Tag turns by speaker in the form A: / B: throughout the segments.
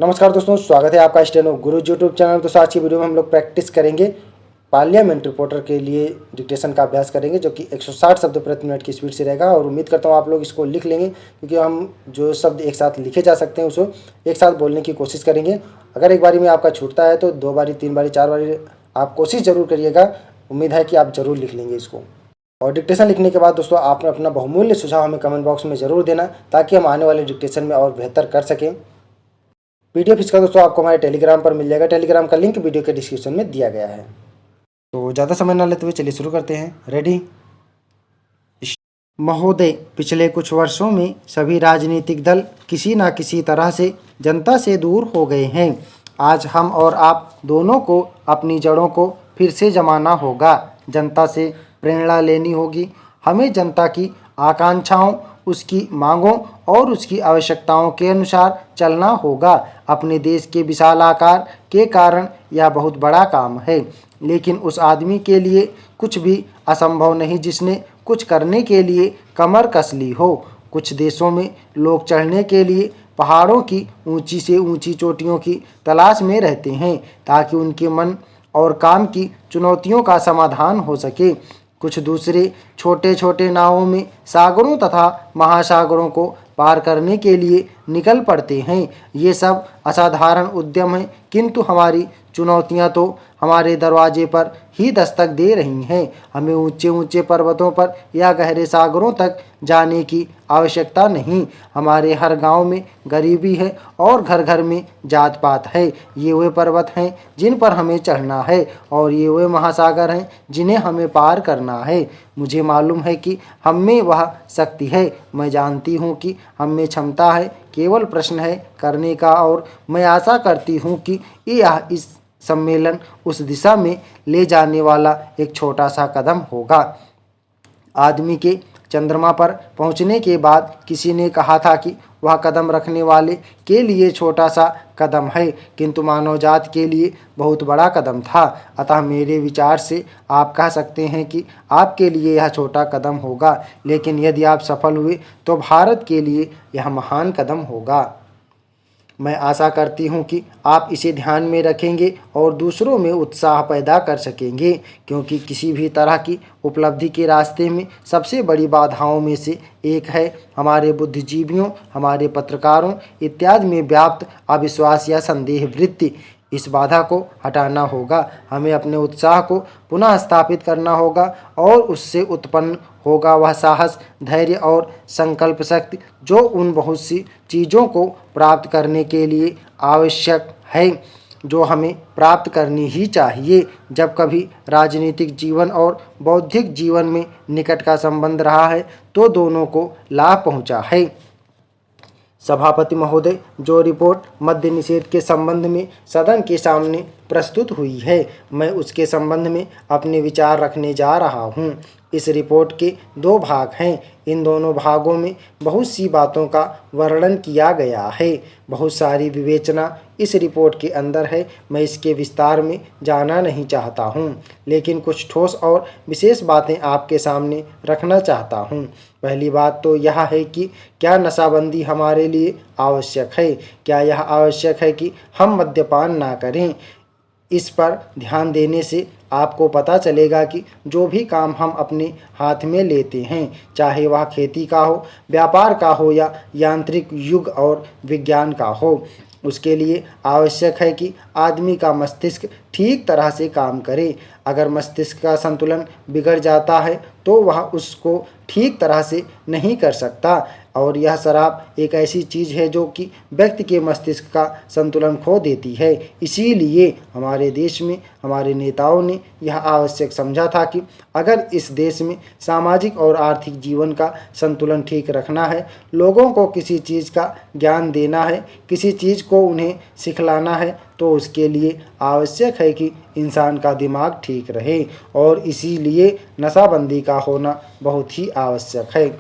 A: नमस्कार दोस्तों, स्वागत है आपका स्टेनो गुरु यूट्यूब चैनल। तो आज की वीडियो में हम लोग प्रैक्टिस करेंगे पार्लियामेंट रिपोर्टर के लिए डिक्टेशन का अभ्यास करेंगे, जो कि 160 शब्द प्रति मिनट की स्पीड से रहेगा। और उम्मीद करता हूँ आप लोग इसको लिख लेंगे, क्योंकि हम जो शब्द एक साथ लिखे जा सकते हैं उसको एक साथ बोलने की कोशिश करेंगे। अगर एक बारी में आपका छूटता है तो 2 बारी, 3 बारी, 4 बारी आप कोशिश ज़रूर करिएगा। उम्मीद है कि आप ज़रूर लिख लेंगे इसको। और डिक्टेशन लिखने के बाद दोस्तों आप अपना बहुमूल्य सुझाव हमें कमेंट बॉक्स में ज़रूर देना, ताकि हम आने वाले डिक्टेशन में और बेहतर कर सकें। पीडीएफ इसका दोस्तों आपको हमारे टेलीग्राम पर मिल जाएगा। टेलीग्राम का लिंक वीडियो के डिस्क्रिप्शन में दिया गया है। तो ज़्यादा समय न लेते हुए चलिए शुरू करते हैं। रेडी। महोदय, पिछले कुछ वर्षों में सभी राजनीतिक दल किसी न किसी तरह से जनता से दूर हो गए हैं। आज हम और आप दोनों को अपनी जड़ों को फिर से जमाना होगा। जनता से प्रेरणा लेनी होगी। हमें जनता की आकांक्षाओं, उसकी मांगों और उसकी आवश्यकताओं के अनुसार चलना होगा। अपने देश के विशाल आकार के कारण यह बहुत बड़ा काम है, लेकिन उस आदमी के लिए कुछ भी असंभव नहीं जिसने कुछ करने के लिए कमर कस ली हो। कुछ देशों में लोग चढ़ने के लिए पहाड़ों की ऊंची से ऊंची चोटियों की तलाश में रहते हैं, ताकि उनके मन और काम की चुनौतियों का समाधान हो सके। कुछ दूसरे छोटे छोटे नावों में सागरों तथा महासागरों को पार करने के लिए निकल पड़ते हैं। ये सब असाधारण उद्यम हैं, किंतु हमारी चुनौतियां तो हमारे दरवाजे पर ही दस्तक दे रही हैं। हमें ऊंचे ऊंचे पर्वतों पर या गहरे सागरों तक जाने की आवश्यकता नहीं। हमारे हर गांव में गरीबी है और घर घर में जात पात है। ये वे पर्वत हैं जिन पर हमें चढ़ना है, और ये वे महासागर हैं जिन्हें हमें पार करना है। मुझे मालूम है कि हम में वह शक्ति है। मैं जानती हूँ कि हम में क्षमता है। केवल प्रश्न है करने का, और मैं आशा करती हूँ कि यह इस सम्मेलन उस दिशा में ले जाने वाला एक छोटा सा कदम होगा। आदमी के चंद्रमा पर पहुंचने के बाद किसी ने कहा था कि वह कदम रखने वाले के लिए छोटा सा कदम है, किंतु मानव जात के लिए बहुत बड़ा कदम था। अतः मेरे विचार से आप कह सकते हैं कि आपके लिए यह छोटा कदम होगा, लेकिन यदि आप सफल हुए तो भारत के लिए यह महान कदम होगा। मैं आशा करती हूँ कि आप इसे ध्यान में रखेंगे और दूसरों में उत्साह पैदा कर सकेंगे, क्योंकि किसी भी तरह की उपलब्धि के रास्ते में सबसे बड़ी बाधाओं में से एक है हमारे बुद्धिजीवियों, हमारे पत्रकारों इत्यादि में व्याप्त अविश्वास या संदेह वृत्ति। इस बाधा को हटाना होगा। हमें अपने उत्साह को पुनः स्थापित करना होगा, और उससे उत्पन्न होगा वह साहस, धैर्य और संकल्प शक्ति जो उन बहुत सी चीज़ों को प्राप्त करने के लिए आवश्यक है, जो हमें प्राप्त करनी ही चाहिए। जब कभी राजनीतिक जीवन और बौद्धिक जीवन में निकट का संबंध रहा है तो दोनों को लाभ पहुंचा है। सभापति महोदय, जो रिपोर्ट मद्य निषेध के संबंध में सदन के सामने प्रस्तुत हुई है, मैं उसके संबंध में अपने विचार रखने जा रहा हूँ। इस रिपोर्ट के 2 भाग हैं। इन दोनों भागों में बहुत सी बातों का वर्णन किया गया है। बहुत सारी विवेचना इस रिपोर्ट के अंदर है। मैं इसके विस्तार में जाना नहीं चाहता हूँ, लेकिन कुछ ठोस और विशेष बातें आपके सामने रखना चाहता हूँ। पहली बात तो यह है कि क्या नशाबंदी हमारे लिए आवश्यक है? क्या यह आवश्यक है कि हम मद्यपान ना करें? इस पर ध्यान देने से आपको पता चलेगा कि जो भी काम हम अपने हाथ में लेते हैं, चाहे वह खेती का हो, व्यापार का हो या यांत्रिक युग और विज्ञान का हो, उसके लिए आवश्यक है कि आदमी का मस्तिष्क ठीक तरह से काम करे। अगर मस्तिष्क का संतुलन बिगड़ जाता है तो वह उसको ठीक तरह से नहीं कर सकता। और यह शराब एक ऐसी चीज़ है जो कि व्यक्ति के मस्तिष्क का संतुलन खो देती है। इसीलिए हमारे देश में हमारे नेताओं ने यह आवश्यक समझा था कि अगर इस देश में सामाजिक और आर्थिक जीवन का संतुलन ठीक रखना है, लोगों को किसी चीज़ का ज्ञान देना है, किसी चीज़ को उन्हें सिखलाना है, तो उसके लिए आवश्यक है कि इंसान का दिमाग ठीक रहे। और इसीलिए नशाबंदी का होना बहुत ही आवश्यक है।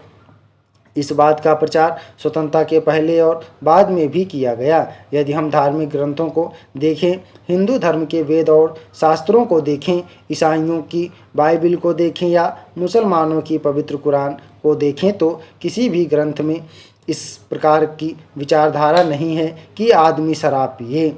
A: इस बात का प्रचार स्वतंत्रता के पहले और बाद में भी किया गया। यदि हम धार्मिक ग्रंथों को देखें, हिंदू धर्म के वेद और शास्त्रों को देखें, ईसाइयों की बाइबिल को देखें या मुसलमानों की पवित्र कुरान को देखें, तो किसी भी ग्रंथ में इस प्रकार की विचारधारा नहीं है कि आदमी शराब पिए।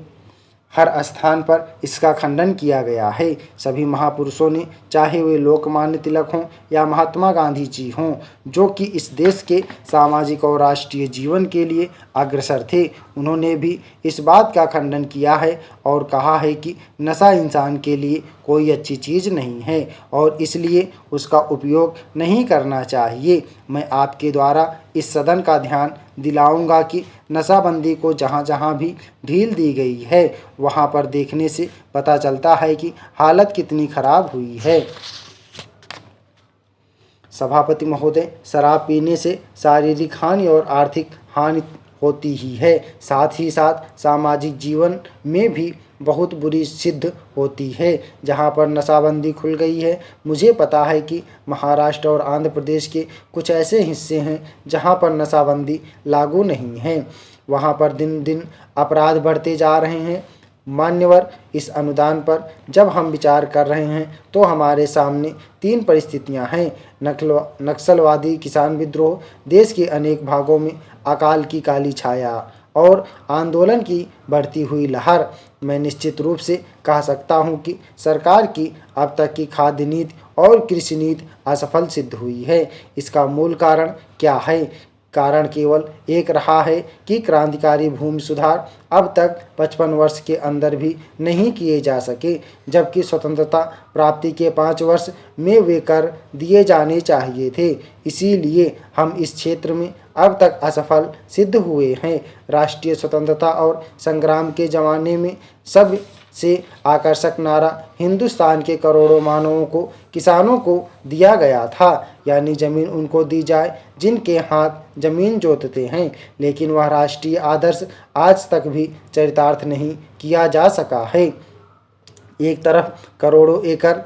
A: हर स्थान पर इसका खंडन किया गया है। सभी महापुरुषों ने, चाहे वे लोकमान्य तिलक हों या महात्मा गांधी जी हों, जो कि इस देश के सामाजिक और राष्ट्रीय जीवन के लिए अग्रसर थे, उन्होंने भी इस बात का खंडन किया है और कहा है कि नशा इंसान के लिए कोई अच्छी चीज़ नहीं है और इसलिए उसका उपयोग नहीं करना चाहिए। मैं आपके द्वारा इस सदन का ध्यान दिलाऊंगा कि नशाबंदी को जहाँ जहाँ भी ढील दी गई है, वहाँ पर देखने से पता चलता है कि हालत कितनी खराब हुई है। सभापति महोदय, शराब पीने से शारीरिक हानि और आर्थिक हानि होती ही है, साथ ही साथ सामाजिक जीवन में भी बहुत बुरी सिद्ध होती है। जहाँ पर नशाबंदी खुल गई है, मुझे पता है कि महाराष्ट्र और आंध्र प्रदेश के कुछ ऐसे हिस्से हैं जहाँ पर नशाबंदी लागू नहीं है। वहाँ पर दिन दिन अपराध बढ़ते जा रहे हैं। मान्यवर, इस अनुदान पर जब हम विचार कर रहे हैं तो हमारे सामने 3 परिस्थितियां हैं: नक्सलवादी किसान विद्रोह, देश के अनेक भागों में अकाल की काली छाया और आंदोलन की बढ़ती हुई लहर। मैं निश्चित रूप से कह सकता हूं कि सरकार की अब तक की खाद्य नीति और कृषि नीति असफल सिद्ध हुई है। इसका मूल कारण क्या है? कारण केवल एक रहा है कि क्रांतिकारी भूमि सुधार अब तक 55 वर्ष के अंदर भी नहीं किए जा सके, जबकि स्वतंत्रता प्राप्ति के 5 वर्ष में वे कर दिए जाने चाहिए थे। इसीलिए हम इस क्षेत्र में अब तक असफल सिद्ध हुए हैं। राष्ट्रीय स्वतंत्रता और संग्राम के ज़माने में सबसे आकर्षक नारा हिंदुस्तान के करोड़ों मानवों को, किसानों को दिया गया था, यानी ज़मीन उनको दी जाए जिनके हाथ ज़मीन जोतते हैं। लेकिन वह राष्ट्रीय आदर्श आज तक भी चरितार्थ नहीं किया जा सका है। एक तरफ करोड़ों एकड़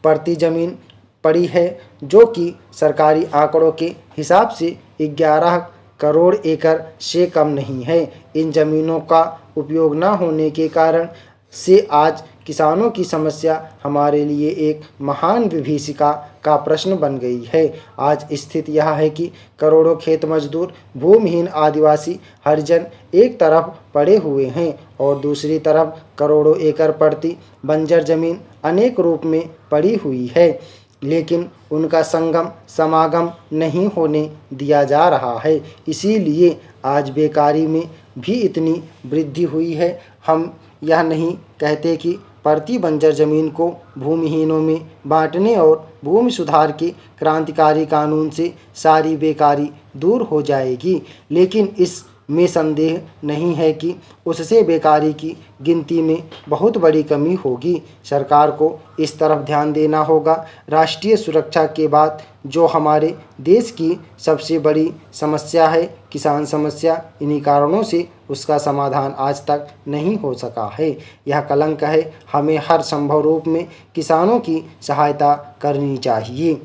A: प्रति ज़मीन पड़ी है, जो कि सरकारी आंकड़ों के हिसाब से 11 करोड़ एकड़ से कम नहीं है। इन ज़मीनों का उपयोग न होने के कारण से आज किसानों की समस्या हमारे लिए एक महान विभीषिका का प्रश्न बन गई है। आज स्थिति यह है कि करोड़ों खेत मजदूर, भूमिहीन आदिवासी हरिजन एक तरफ पड़े हुए हैं और दूसरी तरफ करोड़ों एकड़ प्रति बंजर जमीन अनेक रूप में पड़ी हुई है, लेकिन उनका संगम समागम नहीं होने दिया जा रहा है। इसीलिए आज बेकारी में भी इतनी वृद्धि हुई है। हम यह नहीं कहते कि प्रति बंजर जमीन को भूमिहीनों में बांटने और भूमि सुधार के क्रांतिकारी कानून से सारी बेकारी दूर हो जाएगी, लेकिन इस में संदेह नहीं है कि उससे बेकारी की गिनती में बहुत बड़ी कमी होगी। सरकार को इस तरफ ध्यान देना होगा। राष्ट्रीय सुरक्षा के बाद जो हमारे देश की सबसे बड़ी समस्या है, किसान समस्या, इन्हीं कारणों से उसका समाधान आज तक नहीं हो सका है। यह कलंक है। हमें हर संभव रूप में किसानों की सहायता करनी चाहिए।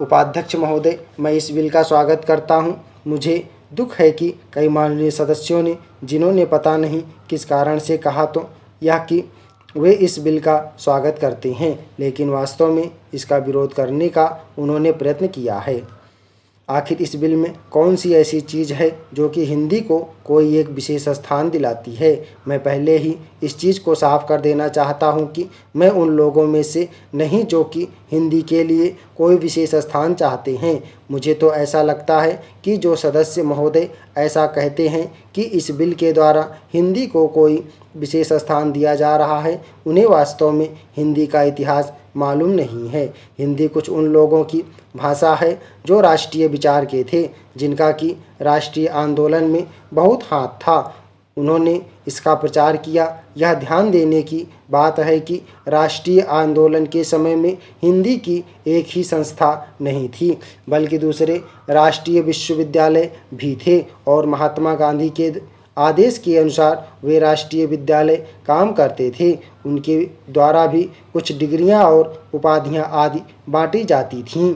A: उपाध्यक्ष महोदय, मैं इस बिल का स्वागत करता हूं। मुझे दुख है कि कई माननीय सदस्यों ने, जिन्होंने पता नहीं किस कारण से कहा तो यह कि वे इस बिल का स्वागत करते हैं, लेकिन वास्तव में इसका विरोध करने का उन्होंने प्रयत्न किया है। आखिर इस बिल में कौन सी ऐसी चीज़ है जो कि हिंदी को कोई एक विशेष स्थान दिलाती है? मैं पहले ही इस चीज़ को साफ कर देना चाहता हूं कि मैं उन लोगों में से नहीं जो कि हिंदी के लिए कोई विशेष स्थान चाहते हैं। मुझे तो ऐसा लगता है कि जो सदस्य महोदय ऐसा कहते हैं कि इस बिल के द्वारा हिंदी को कोई विशेष स्थान दिया जा रहा है, उन्हें वास्तव में हिंदी का इतिहास मालूम नहीं है। हिंदी कुछ उन लोगों की भाषा है जो राष्ट्रीय विचार के थे, जिनका कि राष्ट्रीय आंदोलन में बहुत हाथ था। उन्होंने इसका प्रचार किया। यह ध्यान देने की बात है कि राष्ट्रीय आंदोलन के समय में हिंदी की एक ही संस्था नहीं थी, बल्कि दूसरे राष्ट्रीय विश्वविद्यालय भी थे और महात्मा गांधी के आदेश के अनुसार वे राष्ट्रीय विद्यालय काम करते थे। उनके द्वारा भी कुछ डिग्रियां और उपाधियां आदि बांटी जाती थीं।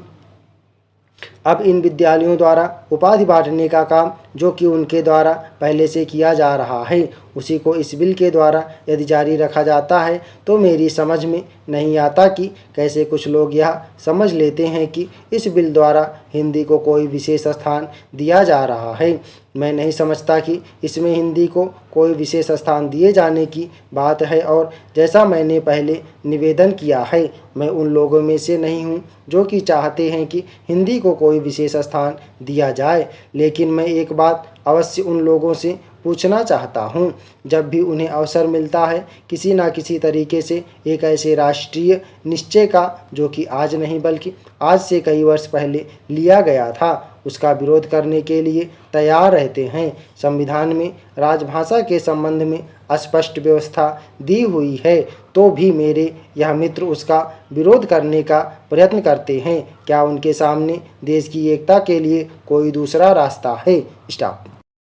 A: अब इन विद्यालयों द्वारा उपाधि बांटने का काम जो कि उनके द्वारा पहले से किया जा रहा है, उसी को इस बिल के द्वारा यदि जारी रखा जाता है तो मेरी समझ में नहीं आता कि कैसे कुछ लोग यह समझ लेते हैं कि इस बिल द्वारा हिंदी को कोई विशेष स्थान दिया जा रहा है। मैं नहीं समझता कि इसमें हिंदी को कोई विशेष स्थान दिए जाने की बात है, और जैसा मैंने पहले निवेदन किया है, मैं उन लोगों में से नहीं हूँ जो कि चाहते हैं कि हिंदी को कोई विशेष स्थान दिया जाए। लेकिन मैं एक बात अवश्य उन लोगों से पूछना चाहता हूँ, जब भी उन्हें अवसर मिलता है किसी न किसी तरीके से एक ऐसे राष्ट्रीय निश्चय का जो कि आज नहीं बल्कि आज से कई वर्ष पहले लिया गया था, उसका विरोध करने के लिए तैयार रहते हैं। संविधान में राजभाषा के संबंध में स्पष्ट व्यवस्था दी हुई है, तो भी मेरे यह मित्र उसका विरोध करने का प्रयत्न करते हैं। क्या उनके सामने देश की एकता के लिए कोई दूसरा रास्ता है? स्टॉप।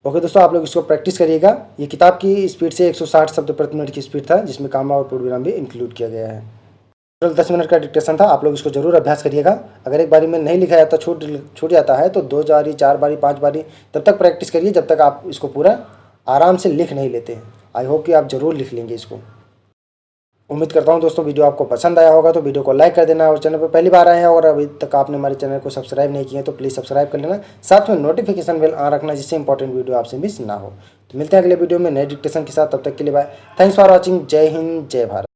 A: ओके दोस्तों, आप लोग इसको प्रैक्टिस करिएगा। ये किताब की स्पीड से 160 शब्द प्रति मिनट की स्पीड था, जिसमें कामा और पूर्णविराम भी इंक्लूड किया गया है। टोटल 10 मिनट का डिक्टेशन था। आप लोग इसको जरूर अभ्यास करिएगा। अगर एक बारी में नहीं लिखा जाता, छूट जाता है, तो 2 बारी, 4 बारी, 5 बारी तब तक प्रैक्टिस करिए जब तक आप इसको पूरा आराम से लिख नहीं लेते हैं। आई होप कि आप ज़रूर लिख लेंगे इसको। उम्मीद करता हूँ दोस्तों वीडियो आपको पसंद आया होगा, तो वीडियो को लाइक कर देना, और चैनल पर पहली बार आए हैं और अभी तक आपने हमारे चैनल को सब्सक्राइब नहीं किया तो प्लीज़ सब्सक्राइब कर लेना, साथ में नोटिफिकेशन बेल ऑन रखना, जिससे इंपॉर्टेंट वीडियो आपसे मिस ना हो। तो मिलते हैं अगले वीडियो में नए डिक्टेशन के साथ, तब तक के लिए बाय। Thanks for watching. जय हिंद, जय भारत।